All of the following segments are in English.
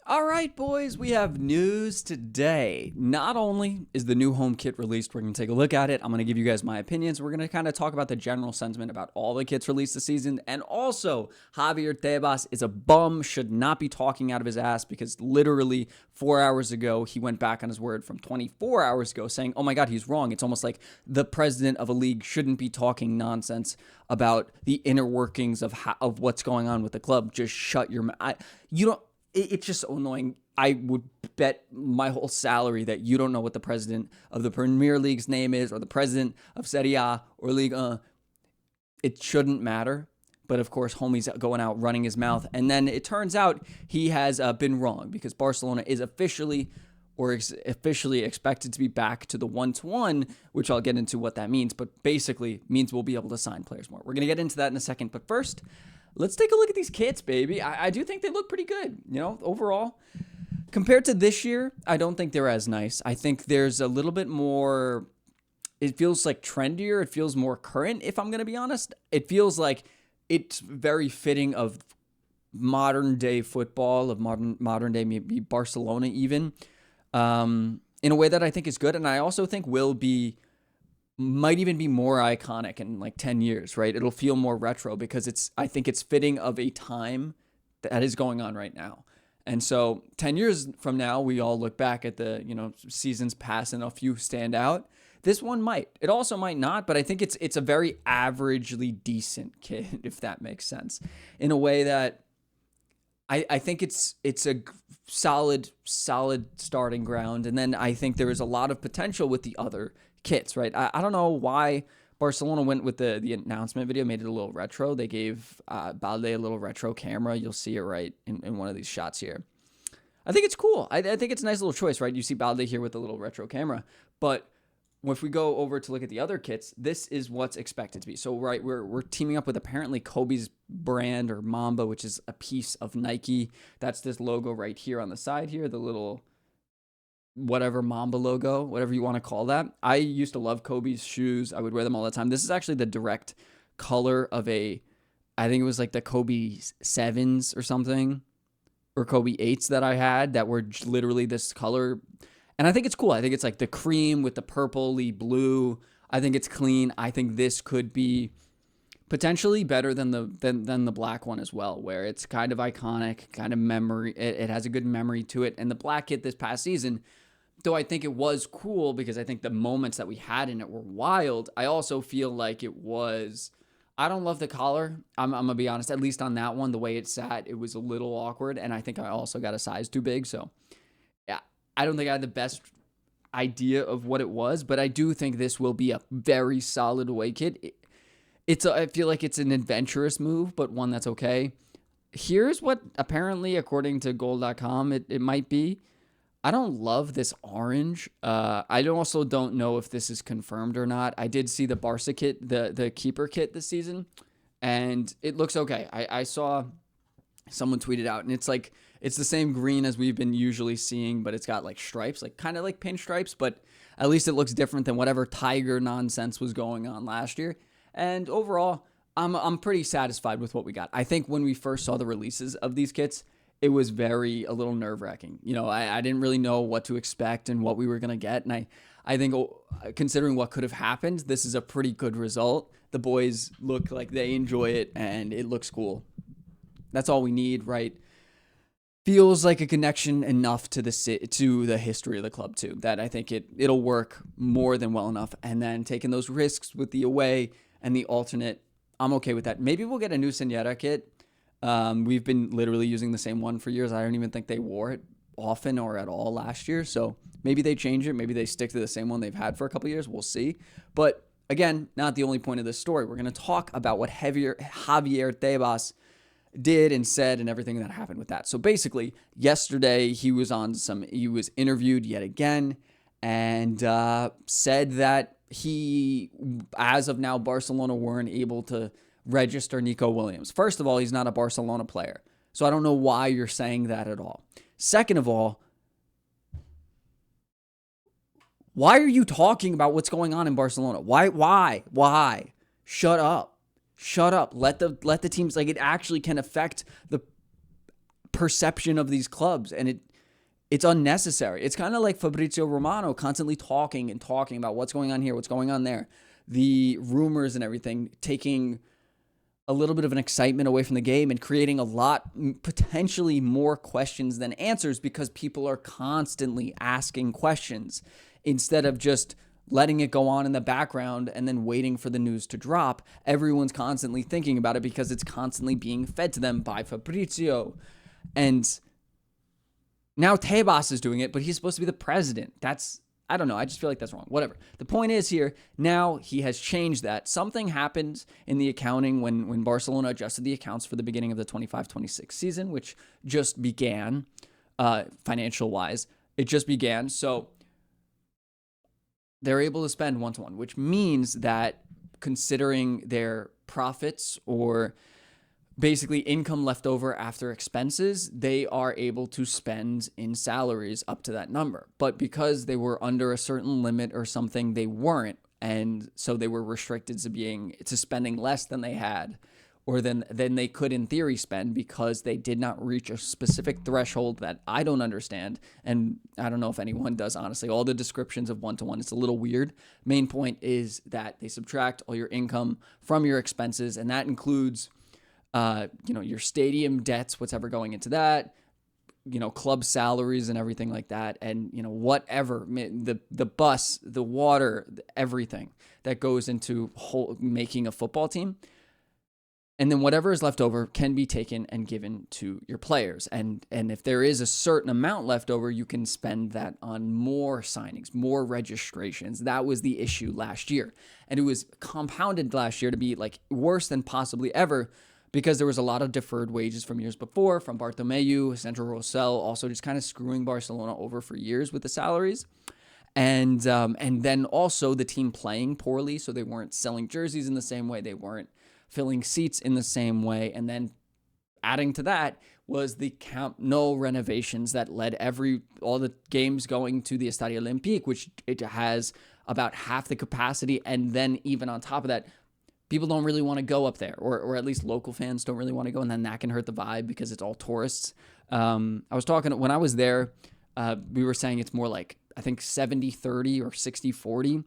All right, boys, we have news today. Not only is the new home kit released, we're going to take a look at it. I'm going to give you guys my opinions. We're going to kind of talk about the general sentiment about all the kits released this season. And also, Javier Tebas is a bum, should not be talking out of his ass because literally 4 hours ago, he went back on his word from 24 hours ago saying, oh my God, he's wrong. It's almost like the president of a league shouldn't be talking nonsense about the inner workings of what's going on with the club. Just shut your mouth. You don't. It's just so annoying. I would bet my whole salary that you don't know what the president of the Premier League's name is or the president of Serie A or Liga. It shouldn't matter. But of course, homie's going out running his mouth. And then it turns out he has been wrong because Barcelona is officially expected to be back to the 1-1, which I'll get into what that means. But basically means we'll be able to sign players more. We're going to get into that in a second. But first, let's take a look at these kits, baby. I do think they look pretty good, overall. Compared to this year, I don't think they're as nice. I think there's a little bit more, it feels like trendier. It feels more current, if I'm going to be honest. It feels like it's very fitting of modern day football, of modern day maybe Barcelona even, in a way that I think is good. And I also think might even be more iconic in like 10 years, right? It'll feel more retro because I think it's fitting of a time that is going on right now. And so 10 years from now, we all look back at the, seasons past and a few stand out. This one might. It also might not, but I think it's a very averagely decent kit, if that makes sense, in a way that I think it's a solid starting ground. And then I think there is a lot of potential with the other kits, right? I don't know why Barcelona went with the announcement video, made it a little retro. They gave Balde a little retro camera. You'll see it right in one of these shots here. I think it's cool. I think it's a nice little choice, right? You see Balde here with a little retro camera. But if we go over to look at the other kits, this is what's expected to be. So, right, we're teaming up with apparently Kobe's brand or Mamba, which is a piece of Nike. That's this logo right here on the side here, the little whatever Mamba logo, whatever you want to call that. I used to love Kobe's shoes. I would wear them all the time. This is actually the direct color of I think it was like the Kobe 7s or something, or Kobe 8s that I had that were literally this color. And I think it's cool. I think it's like the cream with the purpley blue. I think it's clean. I think this could be potentially better than the black one as well, where it's kind of iconic, kind of memory. It has a good memory to it. And the black kit this past season, though I think it was cool because I think the moments that we had in it were wild, I also feel like I don't love the collar. I'm going to be honest, at least on that one, the way it sat, it was a little awkward. And I think I also got a size too big. So yeah, I don't think I had the best idea of what it was, but I do think this will be a very solid away kit. I feel like it's an adventurous move, but one that's okay. Here's what apparently, according to goal.com, it might be. I don't love this orange. I also don't know if this is confirmed or not. I did see the Barça kit, the keeper kit this season, and it looks okay. I saw someone tweet it out, and it's the same green as we've been usually seeing, but it's got like stripes, like kind of like pinstripes, but at least it looks different than whatever tiger nonsense was going on last year. And overall, I'm pretty satisfied with what we got. I think when we first saw the releases of these kits, it was a little nerve-wracking. I didn't really know what to expect and what we were going to get. And I think considering what could have happened, this is a pretty good result. The boys look like they enjoy it, and it looks cool. That's all we need, right? Feels like a connection enough to the history of the club, too, that I think it'll work more than well enough. And then taking those risks with the away and the alternate, I'm okay with that. Maybe we'll get a new Señora kit. We've been literally using the same one for years. I don't even think they wore it often or at all last year. So maybe they change it. Maybe they stick to the same one they've had for a couple years. We'll see. But again, not the only point of this story. We're going to talk about what Javier Tebas did and said and everything that happened with that. So basically, yesterday he was interviewed yet again and said that as of now, Barcelona weren't able to register Nico Williams. First of all, he's not a Barcelona player. So I don't know why you're saying that at all. Second of all, why are you talking about what's going on in Barcelona? Why? Shut up. Let the teams, it actually can affect the perception of these clubs, and it's unnecessary. It's kind of like Fabrizio Romano constantly talking about what's going on here, what's going on there, the rumors and everything, taking a little bit of an excitement away from the game and creating a lot, potentially more questions than answers, because people are constantly asking questions instead of just letting it go on in the background and then waiting for the news to drop. Everyone's constantly thinking about it because it's constantly being fed to them by Fabrizio. And now Tbas is doing it, but he's supposed to be the president. I don't know. I just feel like that's wrong. Whatever. The point is here, now he has changed that. Something happened in the accounting when Barcelona adjusted the accounts for the beginning of the 25-26 season, which just began, financial-wise. It just began. So they're able to spend 1-to-1, which means that considering their profits or basically income left over after expenses, they are able to spend in salaries up to that number. But because they were under a certain limit or something, they weren't. And so they were restricted to spending less than they had, or than they could in theory spend, because they did not reach a specific threshold that I don't understand. And I don't know if anyone does, honestly. All the descriptions of 1-to-1, it's a little weird. Main point is that they subtract all your income from your expenses, and that includes your stadium debts, what's ever going into that, club salaries and everything like that. And, whatever, the bus, the water, everything that goes into making a football team. And then whatever is left over can be taken and given to your players. And if there is a certain amount left over, you can spend that on more signings, more registrations. That was the issue last year. And it was compounded last year to be like worse than possibly ever, because there was a lot of deferred wages from years before, from Bartomeu, Central Rossell, also just kind of screwing Barcelona over for years with the salaries. And then also the team playing poorly, so they weren't selling jerseys in the same way, they weren't filling seats in the same way. And then adding to that was the Camp Nou renovations that led all the games going to the Estadio Olympique, which it has about half the capacity. And then even on top of that, people don't really want to go up there, or at least local fans don't really want to go, and then that can hurt the vibe because it's all tourists. I was talking, when I was there, we were saying it's more like, I think 70-30 or 60-40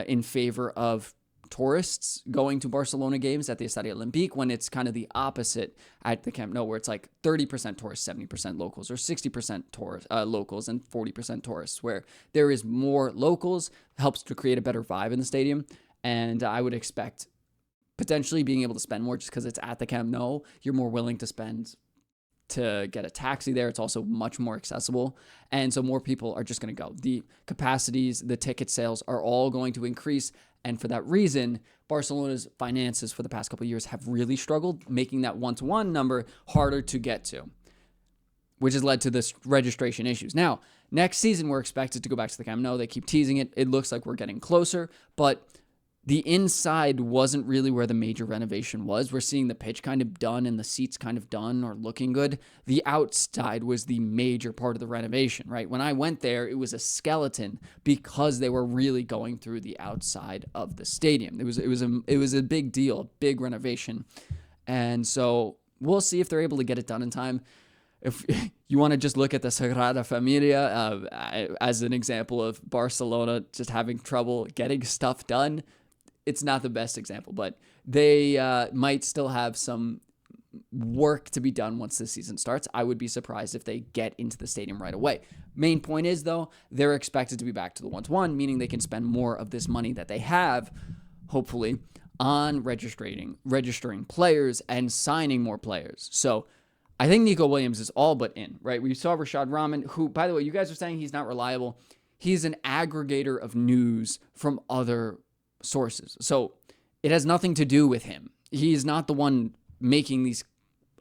in favor of tourists going to Barcelona games at the Estadio Olympique, when it's kind of the opposite at the Camp Nou, where it's like 30% tourists, 70% locals, or 60% tourists, locals and 40% tourists, where there is more locals, helps to create a better vibe in the stadium. And I would expect potentially being able to spend more just because it's at the Camp Nou. You're more willing to spend to get a taxi there. It's also much more accessible. And so more people are just going to go. The capacities, the ticket sales are all going to increase. And for that reason, Barcelona's finances for the past couple of years have really struggled, making that 1-to-1 number harder to get to, which has led to this registration issues. Now, next season, we're expected to go back to the Camp Nou. They keep teasing it. It looks like we're getting closer, but the inside wasn't really where the major renovation was. We're seeing the pitch kind of done and the seats kind of done or looking good. The outside was the major part of the renovation, right? When I went there, it was a skeleton because they were really going through the outside of the stadium. It was a big deal, a big renovation. And so we'll see if they're able to get it done in time. If you want to just look at the Sagrada Familia as an example of Barcelona just having trouble getting stuff done, it's not the best example, but they might still have some work to be done once the season starts. I would be surprised if they get into the stadium right away. Main point is, though, they're expected to be back to the 1-to-1, meaning they can spend more of this money that they have, hopefully, on registering players and signing more players. So I think Nico Williams is all but in, right? We saw Rashad Rahman, who, by the way, you guys are saying he's not reliable. He's an aggregator of news from other sources. So it has nothing to do with him. He's not the one making these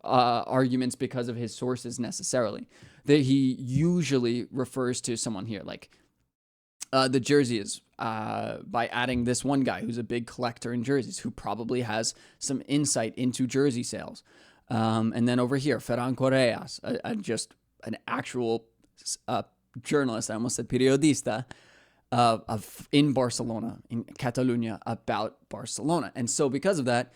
arguments because of his sources necessarily. That he usually refers to someone here, like the jerseys, by adding this one guy who's a big collector in jerseys, who probably has some insight into jersey sales. And then over here, Ferran Correas, just an actual journalist, I almost said periodista, in Barcelona, in Catalonia, about Barcelona. And so because of that,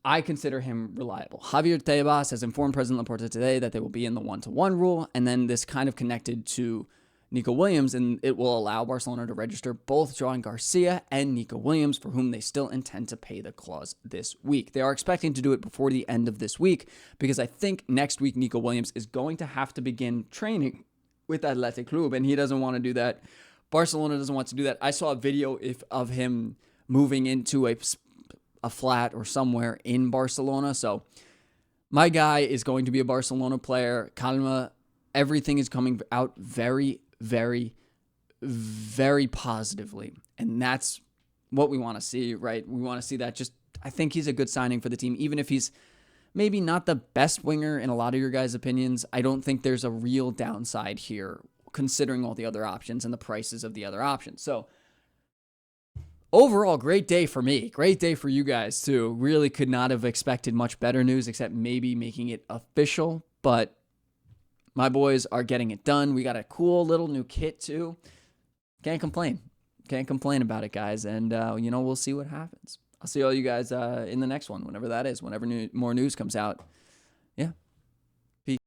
I consider him reliable. Javier Tebas has informed President Laporta today that they will be in the 1-to-1 rule, and then this kind of connected to Nico Williams, and it will allow Barcelona to register both Joan Garcia and Nico Williams, for whom they still intend to pay the clause this week. They are expecting to do it before the end of this week, because I think next week Nico Williams is going to have to begin training with Athletic Club, and he doesn't want to do that. Barcelona doesn't want to do that. I saw a video of him moving into a flat or somewhere in Barcelona. So my guy is going to be a Barcelona player. Calma, everything is coming out very, very, very positively. And that's what we want to see, right? We want to see that. I think he's a good signing for the team, even if he's maybe not the best winger in a lot of your guys' opinions. I don't think there's a real downside here, considering all the other options and the prices of the other options. So overall, great day for me. Great day for you guys, too. Really could not have expected much better news, except maybe making it official. But my boys are getting it done. We got a cool little new kit, too. Can't complain. Can't complain about it, guys. And, we'll see what happens. I'll see all you guys in the next one, whenever that is, whenever more news comes out. Yeah.